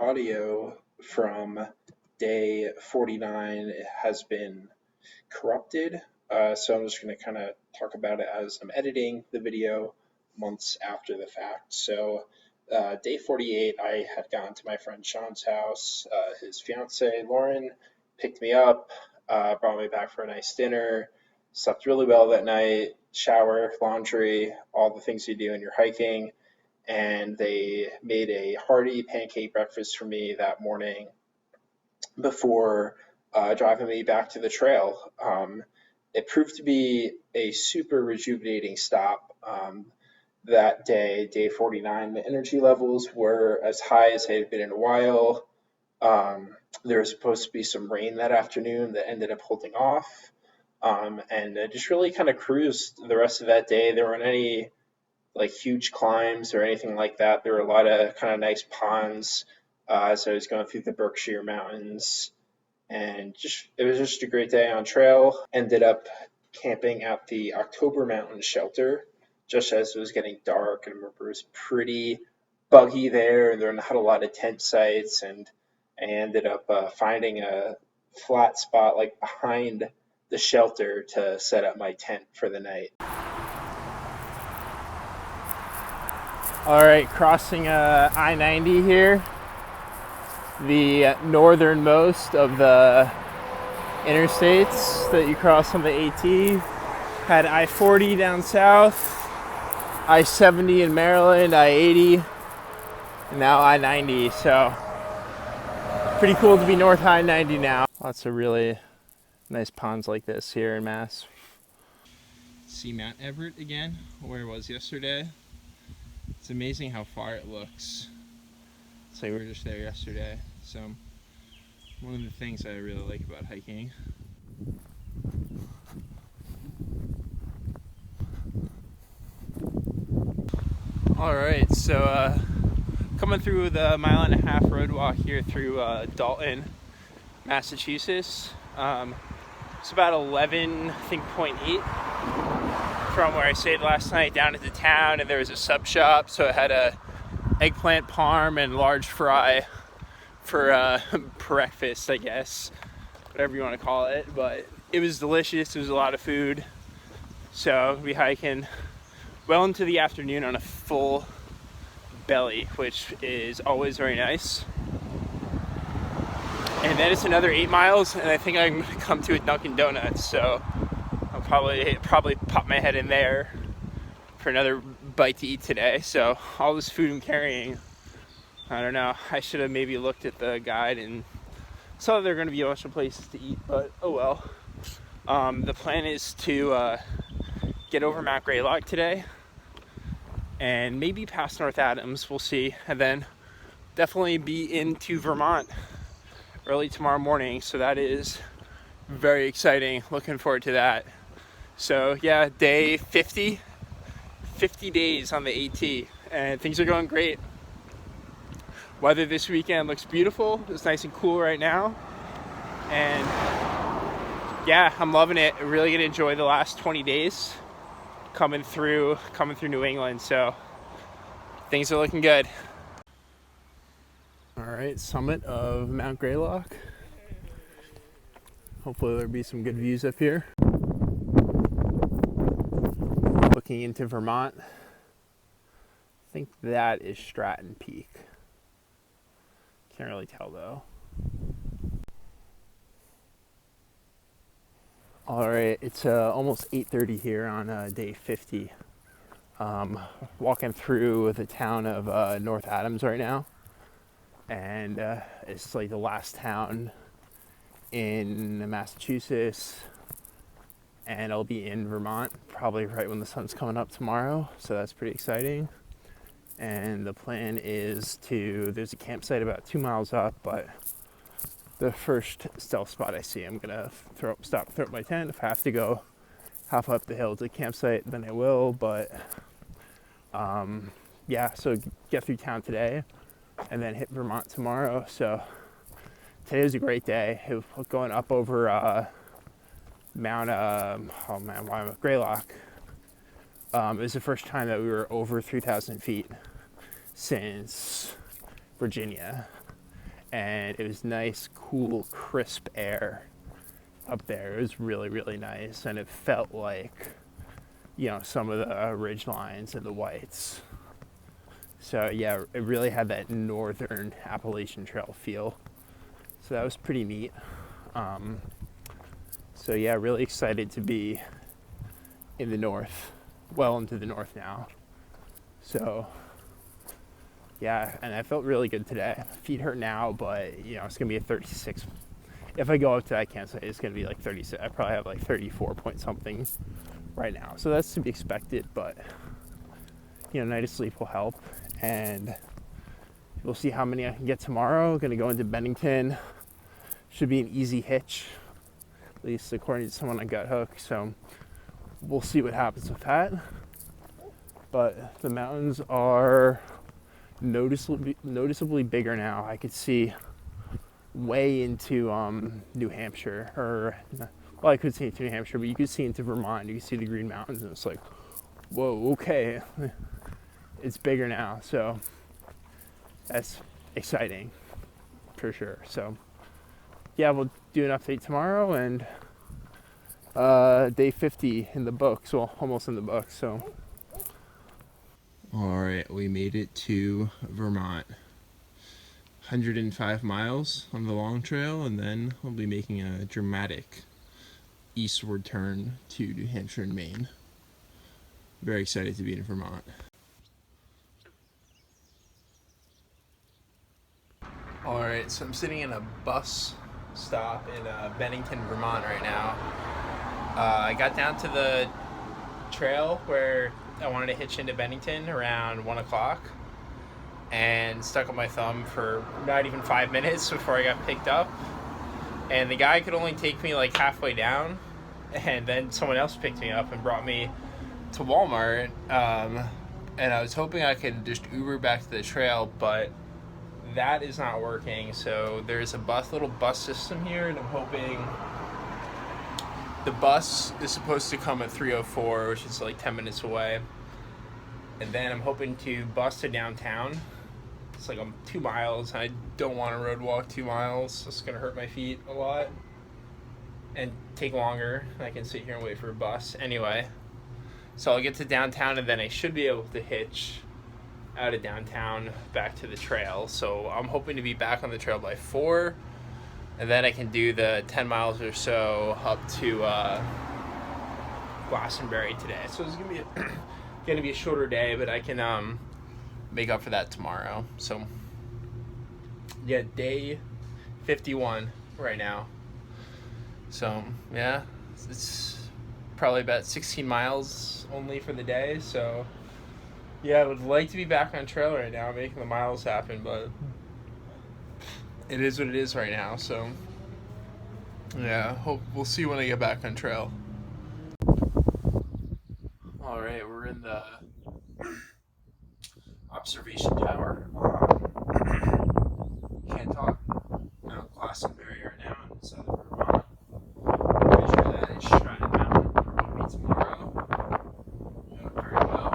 audio from day 49 has been corrupted. So I'm just going to kind of talk about it as I'm editing the video months after the fact. So day 48, I had gone to my friend Sean's house. His fiance, Lauren, picked me up, brought me back for a nice dinner, slept really well that night, shower, laundry, all the things you do when you're hiking. And they made a hearty pancake breakfast for me that morning before driving me back to the trail. It proved to be a super rejuvenating stop that day, day 49. The energy levels were as high as they had been in a while. There was supposed to be some rain that afternoon that ended up holding off. And I just really kind of cruised the rest of that day. There weren't any like huge climbs or anything like that. There were a lot of kind of nice ponds as I was going through the Berkshire Mountains, and it was just a great day on trail. Ended up camping at the October Mountain shelter just as it was getting dark, and I remember it was pretty buggy there, and there were not a lot of tent sites, and I ended up finding a flat spot like behind the shelter to set up my tent for the night. All right, crossing I-90 here, the northernmost of the interstates that you cross on the AT. Had I-40 down south, I-70 in Maryland, I-80, and now I-90. So pretty cool to be north I-90 now. Lots of really nice ponds like this here in Mass. See Mount Everett again, where it was yesterday. It's amazing how far it looks. It's like we were just there yesterday. So one of the things I really like about hiking. All right, so coming through the 1.5-mile road walk here through Dalton, Massachusetts. It's about 11, I think, 0.8 from where I stayed last night down into town, and there was a sub shop, so it had a eggplant parm and large fry for breakfast, I guess, whatever you want to call it. But it was delicious. It was a lot of food. So we hiking well into the afternoon on a full belly, which is always very nice. And then it's another 8 miles, and I think I'm going to come to a Dunkin' Donuts, so I'll probably pop my head in there for another bite to eat today. So all this food I'm carrying, I don't know, I should have maybe looked at the guide and saw there are going to be a bunch of places to eat, but oh well. The plan is to get over Mount Greylock today and maybe past North Adams, we'll see, and then definitely be into Vermont early tomorrow morning. So that is very exciting. Looking forward to that. So yeah, day 50 days on the AT, and things are going great. Weather this weekend looks beautiful. It's nice and cool right now, and yeah, I'm loving it. Really gonna enjoy the last 20 days coming through New England. So things are looking good. All right, summit of Mount Greylock. Hopefully there'll be some good views up here. Looking into Vermont. I think that is Stratton Peak. Can't really tell though. All right, it's almost 8:30 here on day 50. Walking through the town of North Adams right now. And it's like the last town in Massachusetts, and I'll be in Vermont probably right when the sun's coming up tomorrow, so that's pretty exciting. And the plan is there's a campsite about 2 miles up, but the first stealth spot I see, I'm gonna throw up my tent. If I have to go half up the hill to the campsite, then I will. But yeah, so get through town today and then hit Vermont tomorrow. So today was a great day. It was going up over Greylock. It was the first time that we were over 3,000 feet since Virginia. and it was nice, cool, crisp air up there. It was really, really nice, and it felt like, you know, some of the ridge lines and the whites. So yeah, it really had that northern Appalachian Trail feel. So that was pretty neat. So yeah, really excited to be in the north, well into the north now. So yeah, and I felt really good today. Feet hurt now, but you know, it's gonna be a 36. If I go up to, I can't say it's gonna be like 36. I probably have like 34 point something right now. So that's to be expected, but you know, night of sleep will help. And we'll see how many I can get tomorrow. Gonna go into Bennington. Should be an easy hitch, at least according to someone on Gut Hook. So we'll see what happens with that. But the mountains are noticeably bigger now. I could see way into New Hampshire, or well, I could see into New Hampshire, but you could see into Vermont. You could see the Green Mountains, and it's like, whoa, okay, it's bigger now. So that's exciting for sure. So yeah, we'll do an update tomorrow, and day 50 in the books, well, almost in the books. So all right, we made it to Vermont. 105 miles on the long trail, and then we'll be making a dramatic eastward turn to New Hampshire and Maine. Very excited to be in Vermont. All right, so I'm sitting in a bus stop in Bennington, Vermont right now. I got down to the trail where I wanted to hitch into Bennington around 1 o'clock and stuck on my thumb for not even 5 minutes before I got picked up. And the guy could only take me like halfway down, and then someone else picked me up and brought me to Walmart. And I was hoping I could just Uber back to the trail, but that is not working. So there's a little bus system here, and I'm hoping the bus is supposed to come at 3:04, which is like 10 minutes away. And then I'm hoping to bus to downtown. It's like 2 miles. I don't want to road walk 2 miles. It's going to hurt my feet a lot and take longer. I can sit here and wait for a bus. Anyway, so I'll get to downtown, and then I should be able to hitch out of downtown back to the trail. So I'm hoping to be back on the trail by 4, and then I can do the 10 miles or so up to Glastonbury today. So it's gonna be a shorter day, but I can make up for that tomorrow. So yeah, day 51 right now. So yeah, it's probably about 16 miles only for the day. So yeah, I would like to be back on trail right now, making the miles happen, but it is what it is right now. So yeah, we'll see when I get back on trail. All right, we're in the observation tower. Can't talk. Glastonbury right now in southern Vermont. Pretty sure that is Stratton Mountain. We'll meet tomorrow. Very well.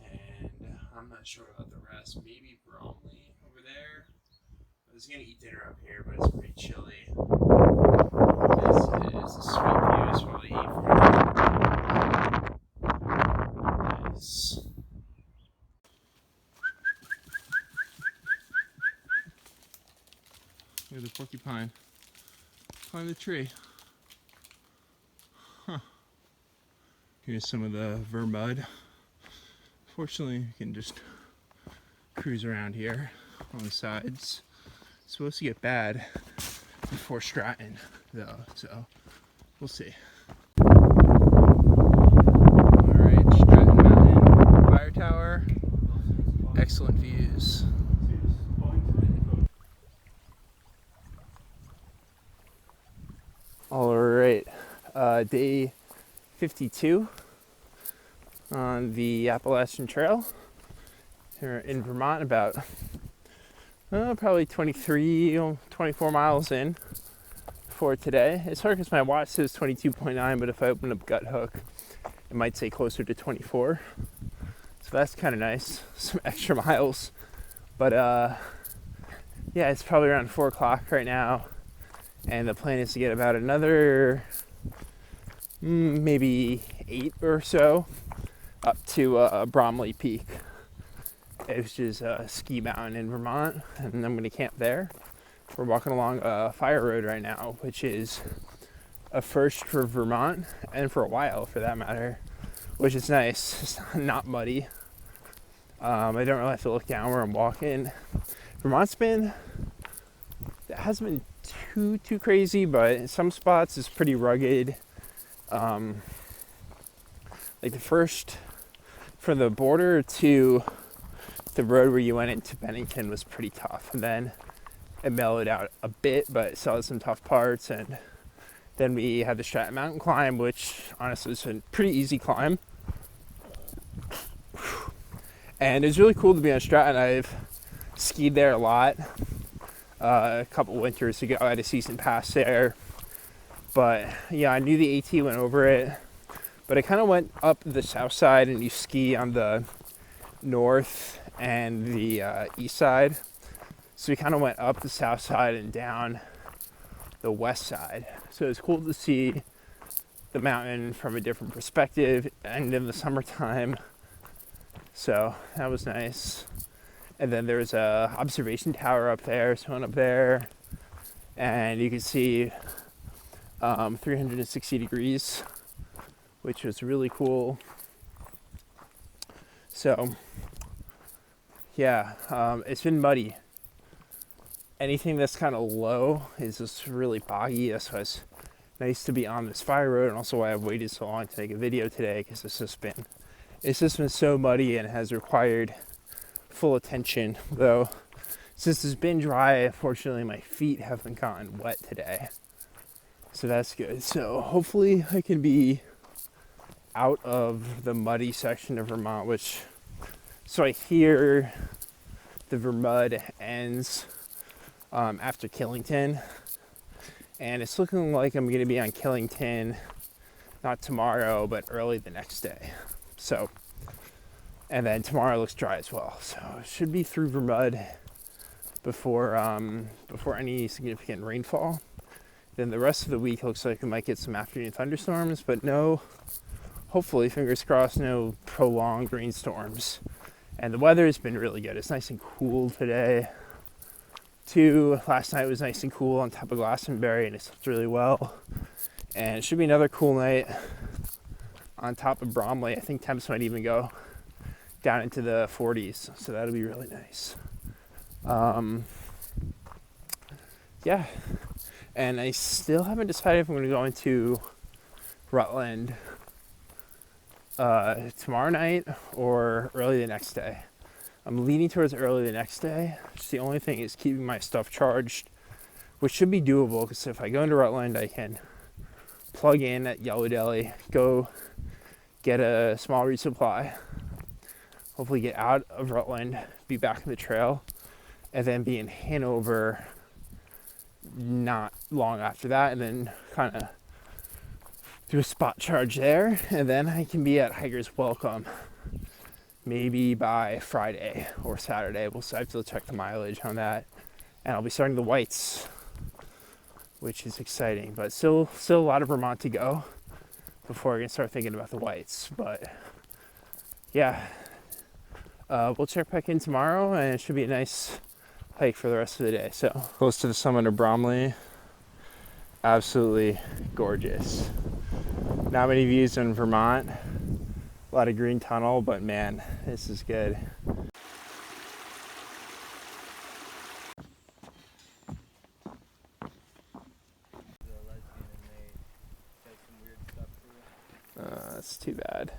And I'm not sure about the rest. Maybe Bromley over there. I was gonna eat dinner up here, but it's pretty chilly. This is the sweet views while I eat from nice. Look at the porcupine. Climb the tree. Huh. Here's some of the vermud. Fortunately, you can just cruise around here on the sides. It's supposed to get bad before Stratton, though, so we'll see. Alright, Stratton Mountain Fire Tower. Excellent views. Alright, day 52 on the Appalachian Trail here in Vermont, about probably 23, 24 miles in for today. It's hard because my watch says 22.9, but if I open up Gut Hook, it might say closer to 24. So that's kind of nice, some extra miles. But yeah, it's probably around 4 o'clock right now, and the plan is to get about another maybe 8 or so up to Bromley Peak, which is a ski mountain in Vermont, and I'm going to camp there. We're walking along a fire road right now, which is a first for Vermont and for a while, for that matter, which is nice. It's not muddy. I don't really have to look down where I'm walking. Vermont's it hasn't been too crazy, but in some spots it's pretty rugged. Like the first, from the border to the road where you went into Bennington was pretty tough, and then it mellowed out a bit, but it still had some tough parts. And then we had the Stratton Mountain climb, which honestly was a pretty easy climb. And it's really cool to be on Stratton. I've skied there a lot. A couple winters ago, I had a season pass there. But yeah, I knew the AT went over it. But I kind of went up the south side, and you ski on the north and the east side. So we kind of went up the south side and down the west side. So it's cool to see the mountain from a different perspective and in the summertime. So that was nice. And then there's a observation tower up there, so I went up there, and you can see 360 degrees, which was really cool. So yeah, it's been muddy. Anything that's kind of low is just really boggy. That's why it's nice to be on this fire road, and also why I've waited so long to make a video today, because it's just been so muddy and has required full attention. Though since it's been dry, unfortunately my feet haven't gotten wet today, so that's good. So hopefully I can be out of the muddy section of Vermont, so I hear the Vermud ends after Killington, and it's looking like I'm going to be on Killington not tomorrow but early the next day. So, and then tomorrow looks dry as well, so it should be through Vermud before any significant rainfall. Then the rest of the week looks like we might get some afternoon thunderstorms, but no, hopefully, fingers crossed, no prolonged rainstorms. And the weather has been really good. It's nice and cool today too. Last night was nice and cool on top of Glastonbury, and it slept really well. And it should be another cool night on top of Bromley. I think temps might even go down into the 40s, so that'll be really nice. Yeah, and I still haven't decided if I'm going to go into Rutland tomorrow night or early the next day. I'm leaning towards early the next day. Just the only thing is keeping my stuff charged, which should be doable, because if I go into Rutland, I can plug in at Yellow Deli, go get a small resupply, hopefully get out of Rutland, be back in the trail, and then be in Hanover not long after that, and then kind of do a spot charge there, and then I can be at Hiker's Welcome maybe by Friday or Saturday. We'll have to check the mileage on that, and I'll be starting the whites, which is exciting, but still a lot of Vermont to go before I can start thinking about the whites. But yeah, we'll check back in tomorrow, and it should be a nice hike for the rest of the day. So close to the summit of Bromley, absolutely gorgeous. Not many views in Vermont, a lot of green tunnel, but man, this is good. That's too bad.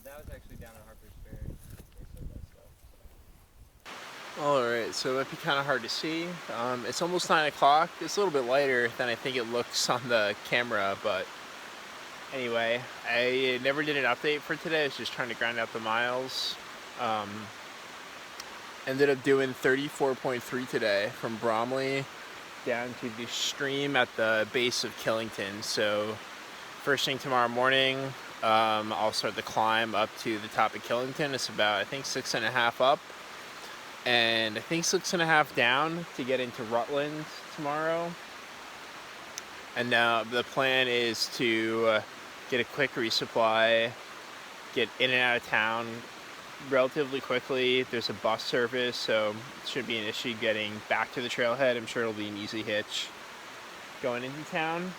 That was actually down at Harper's Ferry. They said that stuff. Alright, so it might be kind of hard to see. It's almost 9 o'clock. It's a little bit lighter than I think it looks on the camera, but anyway, I never did an update for today. I was just trying to grind out the miles. Ended up doing 34.3 today from Bromley down to the stream at the base of Killington. So first thing tomorrow morning, I'll start the climb up to the top of Killington. It's about, I think, 6.5 up. and I think 6.5 down to get into Rutland tomorrow. And now the plan is to get a quick resupply, get in and out of town relatively quickly. There's a bus service, so it shouldn't be an issue getting back to the trailhead. I'm sure it'll be an easy hitch going into town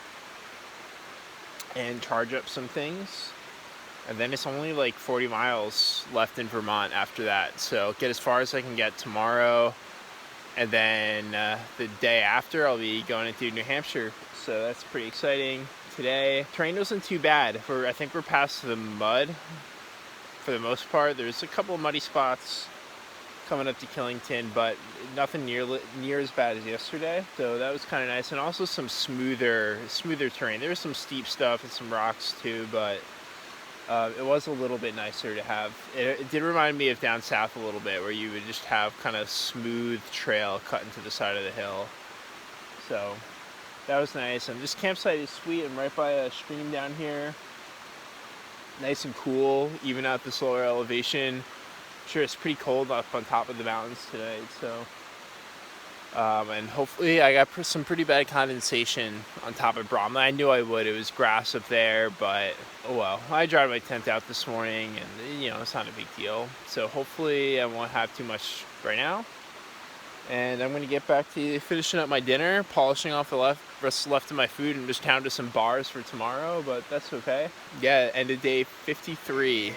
and charge up some things. And then it's only like 40 miles left in Vermont after that. So get as far as I can get tomorrow. And then the day after, I'll be going into New Hampshire. So that's pretty exciting. Today, terrain wasn't too bad. I think we're past the mud for the most part. There's a couple of muddy spots coming up to Killington, but nothing near as bad as yesterday. So that was kind of nice. And also some smoother terrain. There was some steep stuff and some rocks too, but it was a little bit nicer to have. It did remind me of down south a little bit, where you would just have kind of smooth trail cut into the side of the hill. So that was nice. And this campsite is sweet. I'm right by a stream down here. Nice and cool, even at this lower elevation. I'm sure it's pretty cold up on top of the mountains today. So, and hopefully I got some pretty bad condensation on top of Bromley. I knew I would. It was grass up there, but oh well. I dried my tent out this morning, and it's not a big deal. So hopefully I won't have too much right now. And I'm going to get back to finishing up my dinner, polishing off the rest left of my food, and just down to some bars for tomorrow, but that's okay. Yeah, end of day 53.